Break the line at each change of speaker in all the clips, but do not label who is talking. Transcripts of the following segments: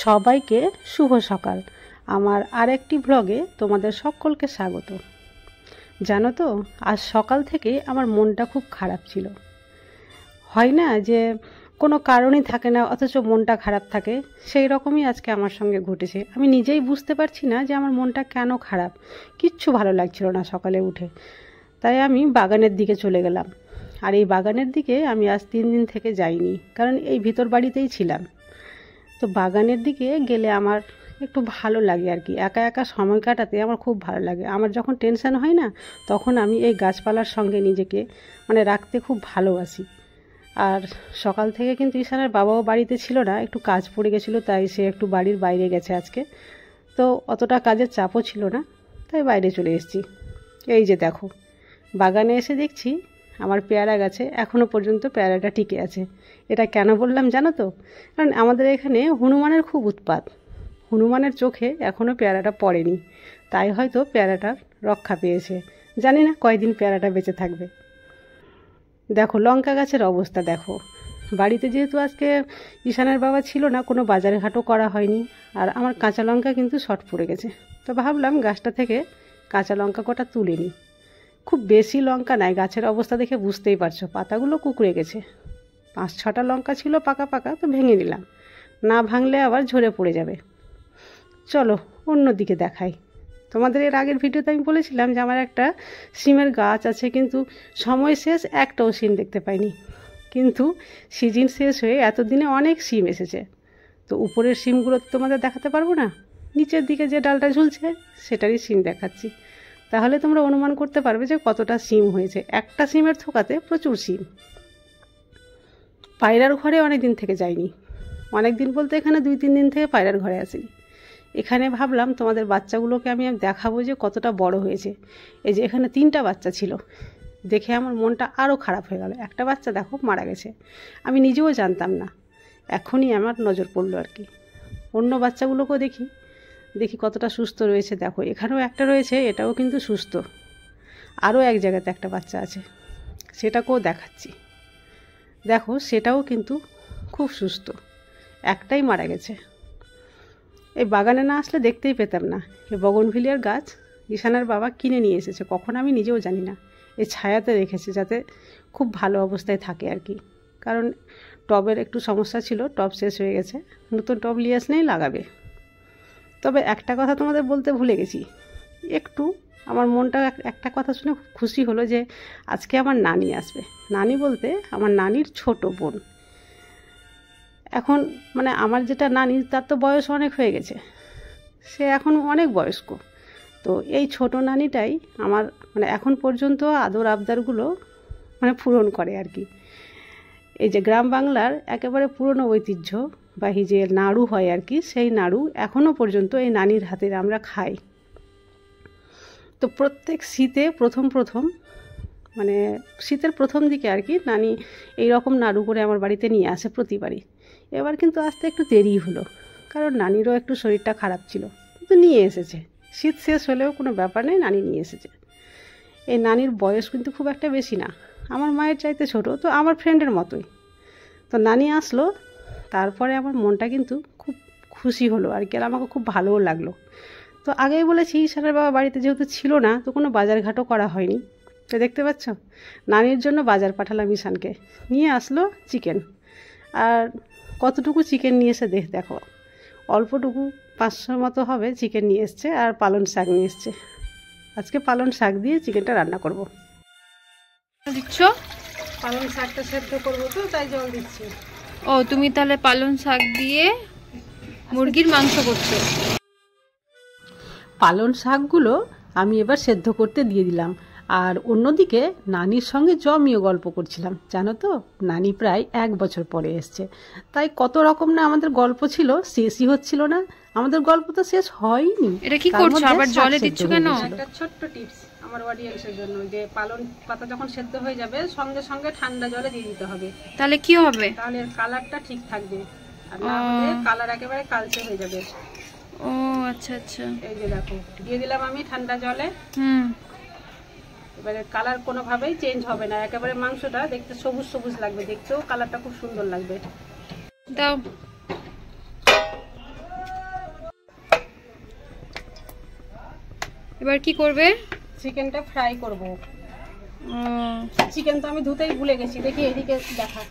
সবাইকে শুভ সকাল। আমার আরেকটি ব্লগে তোমাদের সকলকে স্বাগত। জানো তো, আজ সকাল থেকে আমার মনটা খুব খারাপ ছিল। হয় না যে কোনো কারণই থাকে না অথচ মনটা খারাপ থাকে, সেই রকমই আজকে আমার সঙ্গে ঘটেছে। আমি নিজেই বুঝতে পারছি না যে আমার মনটা কেন খারাপ, কিচ্ছু ভালো লাগছিল না সকালে উঠে। তাই আমি বাগানের দিকে চলে গেলাম। আর এই বাগানের দিকে আমি আজ 3 দিন থেকে যাইনি, কারণ এই ভিতর বাড়িতেই ছিলাম। তো বাগানের দিকে গেলে আমার একটু ভালো লাগে আর কি, একা একা সময় কাটাতে আমার খুব ভালো লাগে। আমার যখন টেনশন হয় না, তখন আমি এই গাছপালার সঙ্গে নিজেকে রাখতে খুব ভালোবাসি। আর সকাল থেকে কিন্তু ঈশানের বাবাও বাড়িতে ছিল না, একটু কাজ পড়ে গেছিলো, তাই সে একটু বাড়ির বাইরে গেছে আজকে। তো অতটা কাজের চাপও ছিল না, তাই বাইরে চলে এসেছি। এই যে দেখো, বাগানে এসে দেখছি আমার পেয়ারা গাছে এখনও পর্যন্ত পেয়ারাটা টিকে আছে। এটা কেন বললাম জানো তো? কারণ আমাদের এখানে হনুমানের খুব উৎপাত, হনুমানের চোখে এখনও পেয়ারাটা পড়েনি, তাই হয়তো পেয়ারাটার রক্ষা পেয়েছে। জানি না কয়দিন পেয়ারাটা বেঁচে থাকবে। দেখো লঙ্কা গাছের অবস্থা দেখো। বাড়িতে যেহেতু আজকে ঈশানের বাবা ছিল না, কোনো বাজারে ঘাটও করা হয়নি, আর আমার কাঁচা লঙ্কা কিন্তু শর্ট পড়ে গেছে। তো ভাবলাম গাছটা থেকে কাঁচা লঙ্কা কটা তুলে নিই। খুব বেশি লঙ্কা নাই, গাছের অবস্থা দেখে বুঝতেই পারছো, পাতাগুলো কুঁকড়ে গেছে। 5-6টা লঙ্কা ছিল পাকা পাকা, তো ভেঙে নিলাম, না ভাঙলে আবার ঝরে পড়ে যাবে। চলো অন্য দিকে দেখাই। তোমাদের এর আগের ভিডিওতে আমি বলেছিলাম যে আমার একটা সিমের গাছ আছে, কিন্তু সময় শেষ, একটাও সিম দেখতে পাইনি। কিন্তু সিজন শেষ হয়ে এতদিনে অনেক সিম এসেছে। তো উপরের সিমগুলো তো তোমাদের দেখাতে পারবো না, নিচের দিকে যে ডালটা ঝুলছে সেটারই সিম দেখাচ্ছি। তাহলে তোমরা অনুমান করতে পারবে যে কতটা সিম হয়েছে। একটা সিমের থোকাতে প্রচুর সিম। পায়রার ঘরে অনেক দিন থেকে যাইনি, অনেক দিন বলতে এখানে 2-3 দিন থেকে পায়রার ঘরে আসিনি। এখানে ভাবলাম তোমাদের বাচ্চাগুলোকে আমি দেখাবো যে কতটা বড় হয়েছে। এই যে এখানে 3টা বাচ্চা ছিল, দেখে আমার মনটা আরও খারাপ হয়ে গেল। একটা বাচ্চা দেখো মারা গেছে, আমি নিজেও জানতাম না, এখনই আমার নজর পড়লো আর কি। অন্য বাচ্চাগুলোকেও দেখি কতটা সুস্থ রয়েছে। দেখো এখানেও একটা রয়েছে, এটাও কিন্তু সুস্থ। আরও এক জায়গাতে একটা বাচ্চা আছে, সেটাকেও দেখাচ্ছি। দেখো সেটাও কিন্তু খুব সুস্থ, একটাই মারা গেছে। এই বাগানে না আসলে দেখতেই পেতাম না। এই বগনভিলিয়ার গাছ ঈশানের বাবা কিনে নিয়ে এসেছে, কখন আমি নিজেও জানি না। এই ছায়াতে রেখেছে যাতে খুব ভালো অবস্থায় থাকে আর কি। কারণ টবের একটু সমস্যা ছিল, টব শেষ হয়ে গেছে, নতুন টব নিয়ে আসলেই লাগাবে। তবে একটা কথা তোমাদের বলতে ভুলে গেছি, একটু আমার মনটা একটা কথা শুনে খুব খুশি হলো যে আজকে আমার নানি আসবে। নানি বলতে আমার নানির ছোট বোন। এখন আমার যেটা নানি, তার তো বয়স অনেক হয়ে গেছে, সে এখন অনেক বয়স্ক। তো এই ছোট নানিটাই আমার এখন পর্যন্ত আদর আবদারগুলো পূরণ করে আর কি। এই যে গ্রাম বাংলার একেবারে পুরনো ঐতিহ্যবাহী যে নাড়ু হয় আর কি, সেই নাড়ু এখনও পর্যন্ত এই নানির হাতের আমরা খাই। তো প্রত্যেক শীতে প্রথম শীতের প্রথম দিকে আর কি নানি এই রকম নাড়ু করে আমার বাড়িতে নিয়ে আসে প্রতিবারই। এবার কিন্তু আসতে একটু দেরি হলো, কারণ নানিরও একটু শরীরটা খারাপ ছিল, কিন্তু নিয়ে এসেছে। শীত শেষ হলেও কোনো ব্যাপার নেই, নানি নিয়ে এসেছে। এই নানির বয়স কিন্তু খুব একটা বেশি না, আমার মায়ের চাইতে ছোট, তো আমার ফ্রেন্ডের মতোই। তো নানি আসলো, তারপরে আমার মনটা কিন্তু খুব খুশি হলো আর কি, আর আমাকে খুব ভালোও লাগলো। তো আগেই বলেছি ঈশানের বাবা বাড়িতে যেহেতু ছিল না, তো কোনো বাজার ঘাটও করা হয়নি। তো দেখতে পাচ্ছ, নানির জন্য বাজার পাঠালাম ঈশানকে, নিয়ে আসলো চিকেন। আর কতটুকু চিকেন নিয়ে এসে দেখো, অল্পটুকু 500 মতো হবে চিকেন নিয়ে এসছে, আর পালং শাক নিয়ে এসছে। আজকে পালং শাক দিয়ে চিকেনটা রান্না করব।
দিচ্ছ?
পালং শাকটা সেদ্ধ করবো, তো তাই জল দিচ্ছি।
ও, তুমি তাহলে পালং শাক দিয়ে মুরগির মাংস করছো?
পালং শাকগুলো আমি এবার সেদ্ধ করতে দিয়ে দিলাম, আর অন্যদিকে নানির সঙ্গে জমিয়ে গল্প করছিলাম। জানো তো, নানি প্রায় 1 বছর পরে এসছে, তাই কত রকম না আমাদের গল্প ছিল, শেষই হচ্ছিল না। আমাদের গল্প তো শেষ হয়নি।
এটা কি করছো, আবার জলে দিচ্ছ কেন?
একটা ছোট্ট টিপস আমার অডিয়েন্সের জন্য, যে পালং পাতা যখন সেদ্ধ হয়ে যাবে সঙ্গে সঙ্গে ঠান্ডা জলে দিয়ে দিতে হবে।
তাহলে কি হবে?
তাহলে কালারটা ঠিক থাকবে, আর না হলে কালার একেবারে কালচে হয়ে যাবে।
ও আচ্ছা আচ্ছা।
এই যে দেখো, দিয়ে দিলাম আমি ঠান্ডা জলে। এবারে কালার কোনোভাবেই চেঞ্জ হবে না, একেবারে মাংসটা দেখতে সবুজ সবুজ লাগবে, দেখতেও কালারটা খুব সুন্দর লাগবে।
দাও। এবার কি করবে?
চিকেনটা ফ্রাই করব। চিকেন তো আমি ধুতেই ভুলে গেছি, দেখি এদিকে দেখা।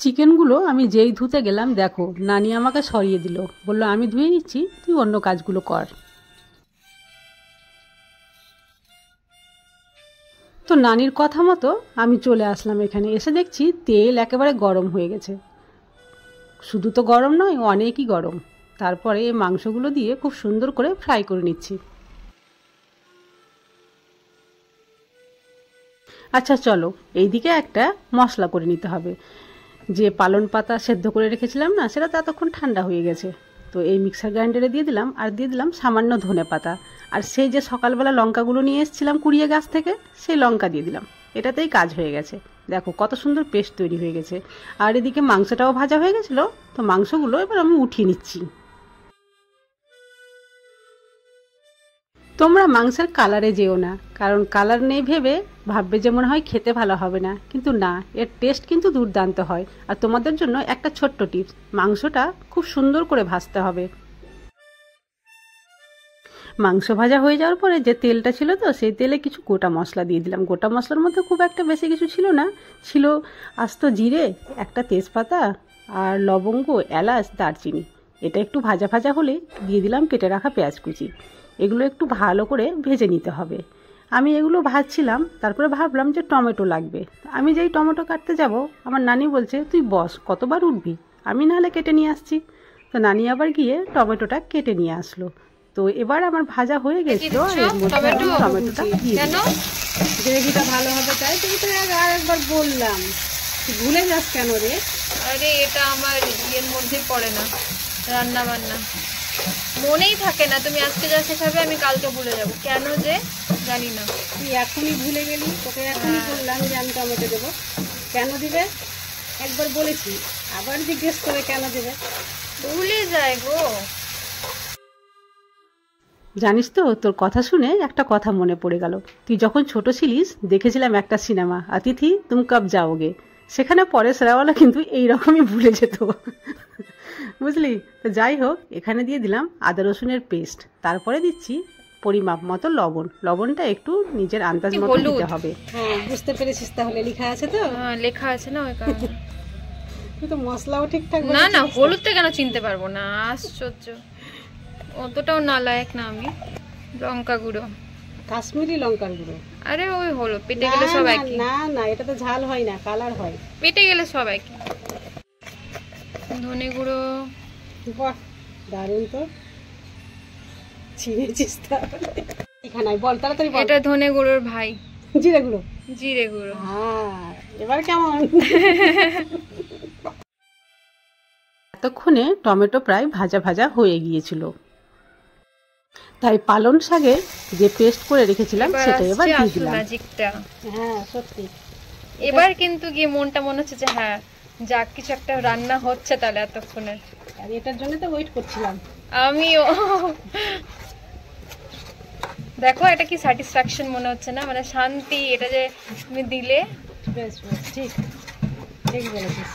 চিকেনগুলো আমি যেই ধুতে গেলাম, দেখো নানি আমাকে সরিয়ে দিল, বললো আমি ধুয়ে নিচ্ছি, তুই অন্য কাজগুলো কর। তো নানির কথা মতো আমি চলে আসলাম এখানে। এসে দেখছি তেল একেবারে গরম হয়ে গেছে। শুধু তো গরম নয়, অনেকই গরম। তারপরে এই মাংসগুলো দিয়ে খুব সুন্দর করে ফ্রাই করে নিচ্ছি। আচ্ছা চলো, এইদিকে একটা মশলা করে নিতে হবে। যে পালন পাতা সেদ্ধ করে রেখেছিলাম না, সেটা ততক্ষণ ঠান্ডা হয়ে গেছে। তো এই মিক্সার গ্রাইন্ডারে দিয়ে দিলাম, আর দিয়ে দিলাম সামান্য ধনে পাতা। আর সেই যে সকালবেলা লঙ্কাগুলো নিয়ে এসেছিলাম কুড়িয়ে গাছ থেকে, সেই লঙ্কা দিয়ে দিলাম। এটাতেই কাজ হয়ে গেছে। দেখো কত সুন্দর পেস্ট তৈরি হয়ে গেছে। আর এদিকে মাংসটাও ভাজা হয়ে গেছিলো। তো মাংসগুলো এবার আমি উঠিয়ে নিচ্ছি। তোমরা মাংসের কালারে যেও না, কারণ কালার নেই ভেবে ভাববে যে মনে হয় খেতে ভালো হবে না, কিন্তু না, এর টেস্ট কিন্তু দুর্দান্ত হয়। আর তোমাদের জন্য একটা ছোট্ট টিপস, মাংসটা খুব সুন্দর করে ভাজতে হবে। মাংস ভাজা হয়ে যাওয়ার পরে যে তেলটা ছিল, তো সেই তেলে কিছু গোটা মশলা দিয়ে দিলাম। গোটা মশলার মধ্যে খুব একটা বেশি কিছু ছিল না, ছিল আস্ত জিরে, একটা তেজপাতা, আর লবঙ্গ, এলাচ, দারচিনি। এটা একটু ভাজা ভাজা হলে দিয়ে দিলাম কেটে রাখা পেঁয়াজ কুচি। এগুলো একটু ভালো করে ভেজে নিতে হবে। আমি এগুলো ভাজছিলাম, তারপরে ভাবলাম যে টমেটো লাগবে। আমি যেই টমেটো কাটতে যাব, আমার নানি বলছে তুই বস, কতবার উঠবি, আমি নাহলে কেটে নিয়ে আসছি। তো নানি আবার গিয়ে টমেটোটা কেটে নিয়ে আসলো। তো এবার আমার ভাজা হয়ে গেছিল, আর এর মধ্যে টমেটোটা দিয়ে দিলাম। গ্রেভিটা ভালো হবে তাই, তুমি তো আর একবার বললাম, ভুলে যাস কেন রে?
আরে এটা আমার ইয়ের মধ্যে পড়ে না, রান্না বান্না মনেই থাকে না। তুমি আজকে যা শেখাবে আমি কালকে ভুলে যাব, কেন যে জানি না।
তুই এখনই ভুলে গেলি, তোকে এখনই বললাম যে আমি টমেটো দেবো, কেন দিবে একবার বলেছি, আবার জিজ্ঞেস করে কেন দেবে?
ভুলে যায় গো।
জানিস তো, তোর কথা শুনে একটা কথা মনে পড়ে গেল। তুই যখন ছোট ছিলিস, দেখেছিলাম একটা সিনেমা, অতিথি তুম কব যাওগে। সেখানে পরেশ রাওয়ালা কিন্তু এইরকমই ভুলে যেত, বুঝলি? তো যাই হোক, এখানে দিয়ে দিলাম আদা রসুনের পেস্ট। তারপরে দিচ্ছি পরিমাপ মতো লবণ। লবণটা একটু নিজের আন্দাজ মতো দিতে হবে। হ্যাঁ, বুঝতে পেরেছিস তাহলে? লেখা আছে তো?
হ্যাঁ লেখা আছে না, ওই কারণে।
তুই তো মশলাও ঠিকঠাক
না না, হলুদটা কেন চিনতে পারবো না? আশ্চর্য, অতটাও নালায়েক না আমি। লঙ্কা গুঁড়ো,
কাশ্মীরি লঙ্কার গুঁড়ো।
আরে ওই হলো, পেটে গেলে সব একই।
না না, এটা তো ঝাল হয় না, কালার হয়।
পেটে গেলে সব একই। ধনে গুঁড়ো,
বাহ দারুণ তো, চিনেছিস তাহলে। এখানে বল তাড়াতাড়ি বল।
এটা ধনে গুঁড়োর ভাই,
জিরে গুঁড়ো।
জিরে গুঁড়ো।
হ্যাঁ, এবার কেমন? এতক্ষণে টমেটো প্রায় ভাজা ভাজা হয়ে গিয়েছিল, তাই পালং শাকের যে পেস্ট করে রেখেছিলাম সেটা এবার দিয়ে দিলাম। হ্যাঁ সত্যি,
এবার কিন্তু গিয়ে মনটা মনে হচ্ছে যে হ্যাঁ যাক, কিছু একটা রান্না হচ্ছে তাহলে এতক্ষণে।
আর এটার জন্য তো ওয়েট করছিলাম
আমিও। দেখো এটা কি স্যাটিসফ্যাকশন মনে হচ্ছে না, মানে শান্তি, এটা যে তুমি দিলে।
বেশ বেশ, ঠিক ঠিক বলেছিস।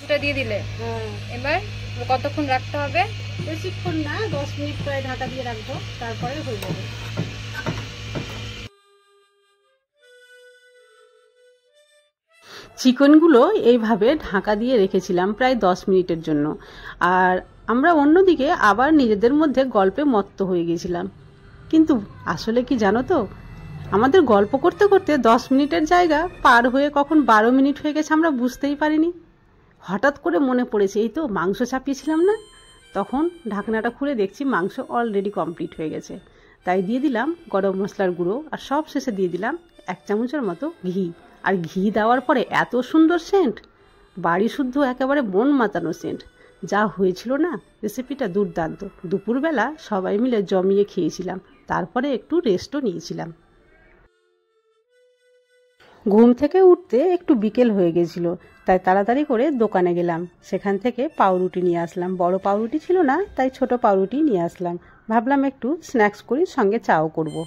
এটা দিয়ে দিলে এবার কতক্ষণ রাখতে হবে?
বেশিক্ষণ না, 10 মিনিট প্রায় ঢাকা দিয়ে রাখবো, তারপরে হয়ে যাবে। চিকেনগুলো এইভাবে ঢাকা দিয়ে রেখেছিলাম প্রায় 10 মিনিটের জন্য। আর আমরা অন্যদিকে আবার নিজেদের মধ্যে গল্পে মত্ত হয়ে গেছিলাম। কিন্তু আসলে কি জানো তো, আমাদের গল্প করতে করতে 10 মিনিটের জায়গা পার হয়ে কখন 12 মিনিট হয়ে গেছে আমরা বুঝতেই পারিনি। হঠাৎ করে মনে পড়েছে, এই তো মাংস চাপিয়েছিলাম না, তখন ঢাকনাটা খুলে দেখছি মাংস অলরেডি কমপ্লিট হয়ে গেছে। তাই দিয়ে দিলাম গরম মশলার গুঁড়ো, আর সব শেষে দিয়ে দিলাম 1 চামচের মতো ঘি। আর ঘি দেওয়ার পরে এত সুন্দর সেন্ট, বাড়ি শুদ্ধ একেবারে মন মাতানো সেন্ট। যা হয়েছিল না, রেসিপিটা দুর্দান্ত। দুপুরবেলা সবাই মিলে জমিয়ে খেয়েছিলাম, তারপরে একটু রেস্টও নিয়েছিলাম। ঘুম থেকে উঠতে একটু বিকেল হয়ে গেছিল, তাই তাড়াতাড়ি করে দোকানে গেলাম। সেখান থেকে পাউরুটি নিয়ে আসলাম। বড় পাউরুটি ছিল না, তাই ছোট পাউরুটি নিয়ে আসলাম। ভাবলাম একটু স্ন্যাক্স করি, সঙ্গে চাও করব।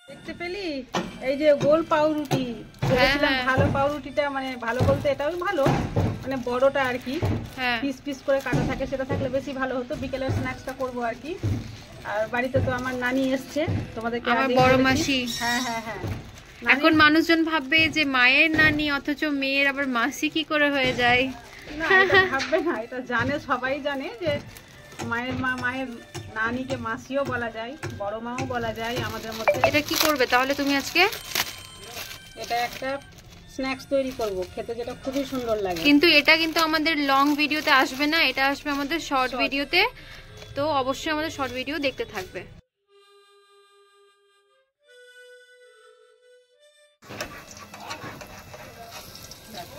দেখতে পেলি, এই যে গোল পাউরুটি, ভালো পাউরুটিটা, মানে ভালো বলতে এটাও ভালো, মানে বড়টা আর কি,
হ্যাঁ
পিস পিস করে কাটা থাকে, সেটা থাকলে বেশি ভালো হতো। বিকেলের স্ন্যাক্সটা করবো আর কি। আর বাড়িতে তো আমার নানি এসছে, তোমাদেরকে
আমার
আগেই
বড়
বলেছি।
মাসি।
হ্যাঁ হ্যাঁ হ্যাঁ।
এখন মানুষজন ভাববে যে মায়ের নানি অথচ মেয়ের আবার মাসি কি করে হয়ে যায়।
না, এটা ভাববে না, এটা জানে, সবাই জানে যে মায়ের মা, মায়ের নানিকে মাসিও বলা যায়, বড় মাও বলা যায় আমাদের মধ্যে।
এটা কি করবে তাহলে তুমি আজকে?
এটা একটা স্ন্যাক্স তৈরি করব, খেতে যেটা খুবই সুন্দর লাগে।
কিন্তু এটা কিন্তু আমাদের লং ভিডিওতে আসবে না, এটা আসবে আমাদের শর্ট ভিডিওতে। তো অবশ্যই আমাদের শর্ট ভিডিও দেখতে থাকবে।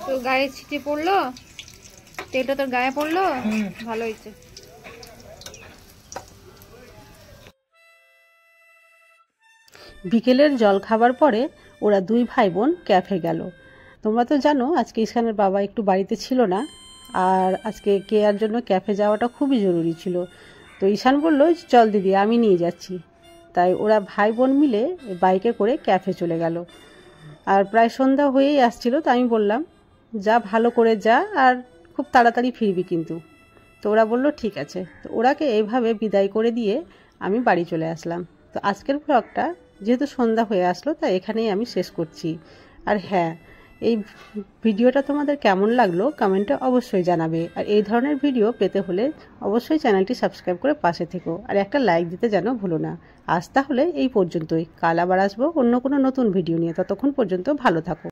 তো গায়ে ছিটে পড়লো, তেলটা তোর গায়ে পড়লো, ভালো হয়েছে।
বিকেলের জল খাবার পরে ওরা দুই ভাই বোন ক্যাফে গেল। তোমরা তো জানো আজকে ঈশানের বাবা একটু বাড়িতে ছিল না, আর আজকে কেয়ার জন্য ক্যাফে যাওয়াটা খুবই জরুরি ছিল। তো ঈশান বললো, চল দিদি আমি নিয়ে যাচ্ছি। তাই ওরা ভাই বোন মিলে বাইকে করে ক্যাফে চলে গেল। আর প্রায় সন্ধ্যা হয়েই আসছিল, তো আমি বললাম, যা ভালো করে যা, আর খুব তাড়াতাড়ি ফিরবি কিন্তু। তো ওরা বললো ঠিক আছে। তো ওরাকে এইভাবে বিদায় করে দিয়ে আমি বাড়ি চলে আসলাম। তো আজকের ব্লগটা যেহেতু সন্ধ্যা হয়ে আসলো, তাই এখানেই আমি শেষ করছি। আর হ্যাঁ, এই ভিডিওটা তোমাদের কেমন লাগলো কমেন্টে অবশ্যই জানাবে। আর এই ধরনের ভিডিও পেতে হলে অবশ্যই চ্যানেলটি সাবস্ক্রাইব করে পাশে থেকো, আর একটা লাইক দিতে যেন ভুলো না। আজ তাহলে এই পর্যন্তই, কাল আবার আসবো অন্য কোনো নতুন ভিডিও নিয়ে। ততক্ষণ পর্যন্ত ভালো থাকো।